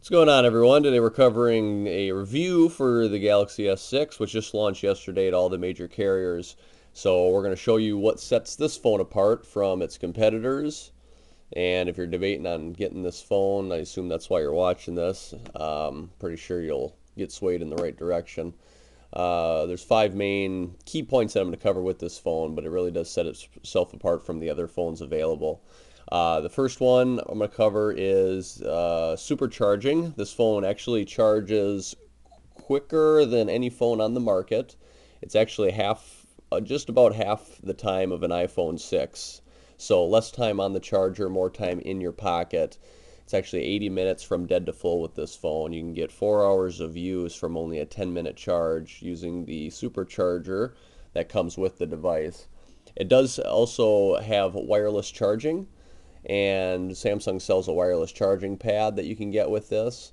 What's going on, everyone? Today we're covering a review for the Galaxy S6, which just launched yesterday at all the major carriers. So we're going to show you what sets this phone apart from its competitors. And if you're debating on getting this phone, I assume that's why you're watching this. Pretty sure you'll get swayed in the right direction. There's five main key points that I'm going to cover with this phone, but it really does set itself apart from the other phones available. The first one I'm going to cover is supercharging. This phone actually charges quicker than any phone on the market. It's actually just about half the time of an iPhone 6. So less time on the charger, more time in your pocket. It's actually 80 minutes from dead to full with this phone. You can get 4 hours of use from only a 10-minute charge using the supercharger that comes with the device. It does also have wireless charging, and Samsung sells a wireless charging pad that you can get with this.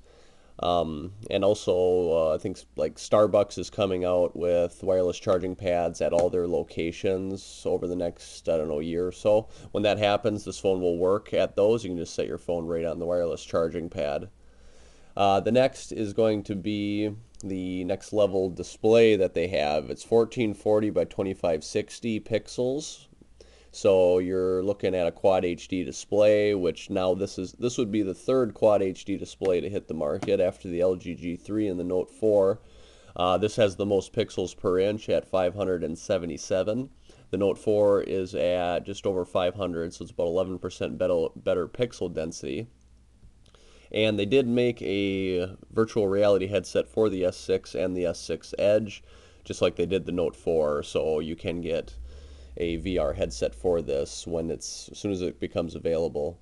And also, I think like Starbucks is coming out with wireless charging pads at all their locations over the next, I don't know, year or so. When that happens, this phone will work at those. You can just set your phone right on the wireless charging pad. The next is going to be the next level display that they have. It's 1440 by 2560 pixels. So you're looking at a Quad HD display, which now this would be the third Quad HD display to hit the market after the LG G3 and the Note 4. This has the most pixels per inch at 577. The Note 4 is at just over 500, so it's about 11% better pixel density. And they did make a virtual reality headset for the S6 and the S6 Edge, just like they did the Note 4, so you can get a VR headset for this as soon as it becomes available.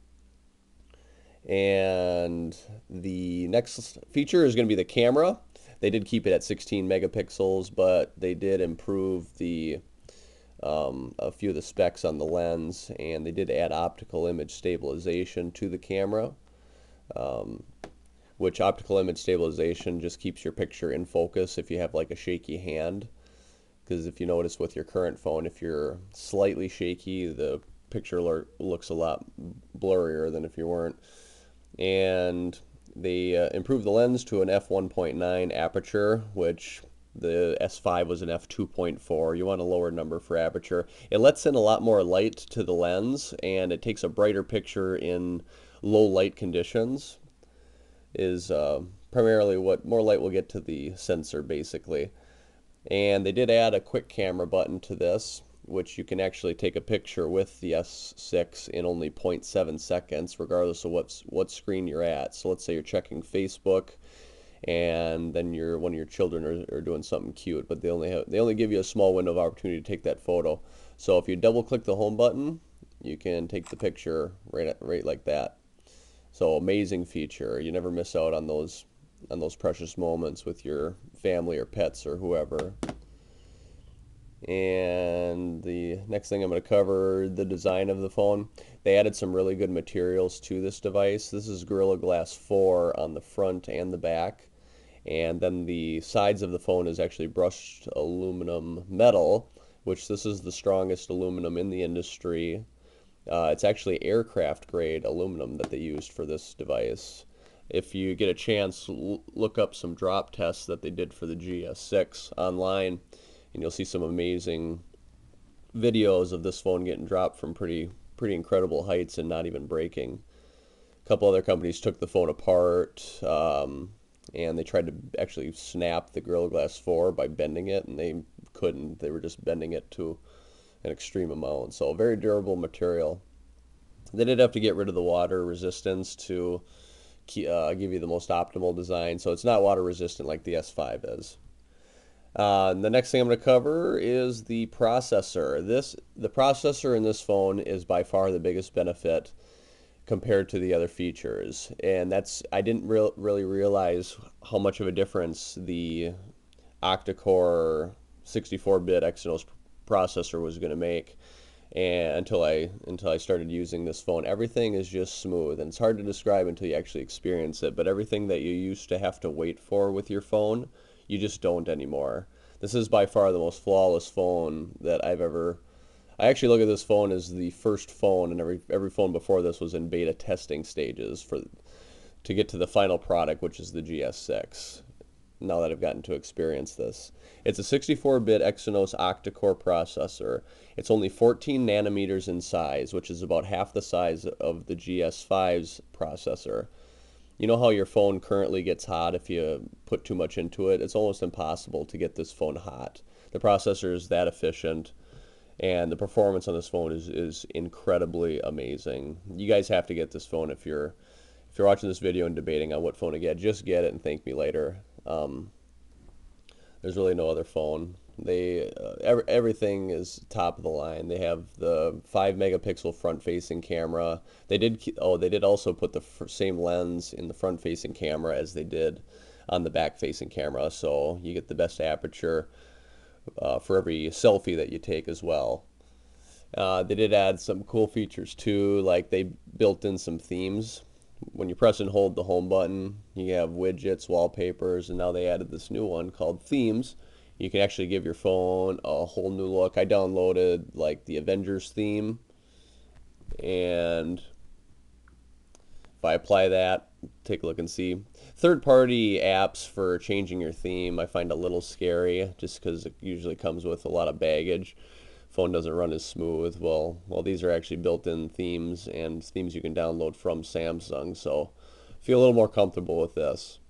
And the next feature is going to be the camera. They did keep it at 16 megapixels, but they did improve a few of the specs on the lens, and they did add optical image stabilization to the camera, which optical image stabilization just keeps your picture in focus if you have like a shaky hand. Because if you notice with your current phone, if you're slightly shaky, the picture looks a lot blurrier than if you weren't. And they improved the lens to an f1.9 aperture, which the S5 was an f2.4. You want a lower number for aperture. It lets in a lot more light to the lens, and it takes a brighter picture in low light conditions. Is primarily what more light will get to the sensor, basically. And they did add a quick camera button to this, which you can actually take a picture with the S6 in only 0.7 seconds, regardless of what screen you're at. So let's say you're checking Facebook, and then one of your children are doing something cute, but they only give you a small window of opportunity to take that photo. So if you double click the home button, you can take the picture right like that. So amazing feature. You never miss out on those precious moments with your family or pets or whoever. And the next thing I'm going to cover, the design of the phone. They added some really good materials to this device. This is Gorilla Glass 4 on the front and the back, and then the sides of the phone is actually brushed aluminum metal, which this is the strongest aluminum in the industry. It's actually aircraft grade aluminum that they used for this device. If you get a chance, look up some drop tests that they did for the GS6 online, and you'll see some amazing videos of this phone getting dropped from pretty incredible heights and not even breaking. A couple other companies took the phone apart, and they tried to actually snap the Gorilla Glass 4 by bending it, and they couldn't. They were just bending it to an extreme amount. So a very durable material. They did have to get rid of the water resistance to give you the most optimal design, so it's not water resistant like the S5 is. The next thing I'm going to cover is the processor. The processor in this phone is by far the biggest benefit compared to the other features, and I didn't really realize how much of a difference the octa-core 64-bit Exynos processor was going to make. And until I started using this phone, everything is just smooth, and it's hard to describe until you actually experience it, but everything that you used to have to wait for with your phone, you just don't anymore. This is by far the most flawless phone that I actually look at this phone as the first phone, and every phone before this was in beta testing stages for to get to the final product, which is the GS6. Now that I've gotten to experience this, it's a 64-bit Exynos octa-core processor. It's only 14 nanometers in size, which is about half the size of the GS5's processor. You know how your phone currently gets hot if you put too much into it? It's almost impossible to get this phone hot. The processor is that efficient, and the performance on this phone is incredibly amazing. You guys have to get this phone if you're watching this video and debating on what phone to get. Just get it and thank me later. There's really no other phone. Everything is top of the line. They have the 5 megapixel front-facing camera. They did also put the same lens in the front-facing camera as they did on the back-facing camera, so you get the best aperture for every selfie that you take as well. They did add some cool features too, like they built in some themes. When you press and hold the home button, you have widgets, wallpapers, and now they added this new one called themes. You can actually give your phone a whole new look. I downloaded like the Avengers theme, and if I apply that, take a look and see. Third-party apps for changing your theme I find a little scary, just because it usually comes with a lot of baggage. Phone doesn't run as smooth. Well, these are actually built-in themes, and themes you can download from Samsung, so feel a little more comfortable with this.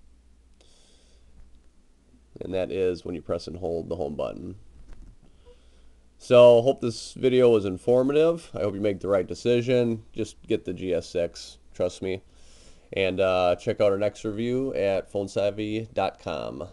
And that is when you press and hold the home button. So hope this video was informative. I hope you make the right decision. Just get the GS6, trust me. And check out our next review at phonesavvy.com.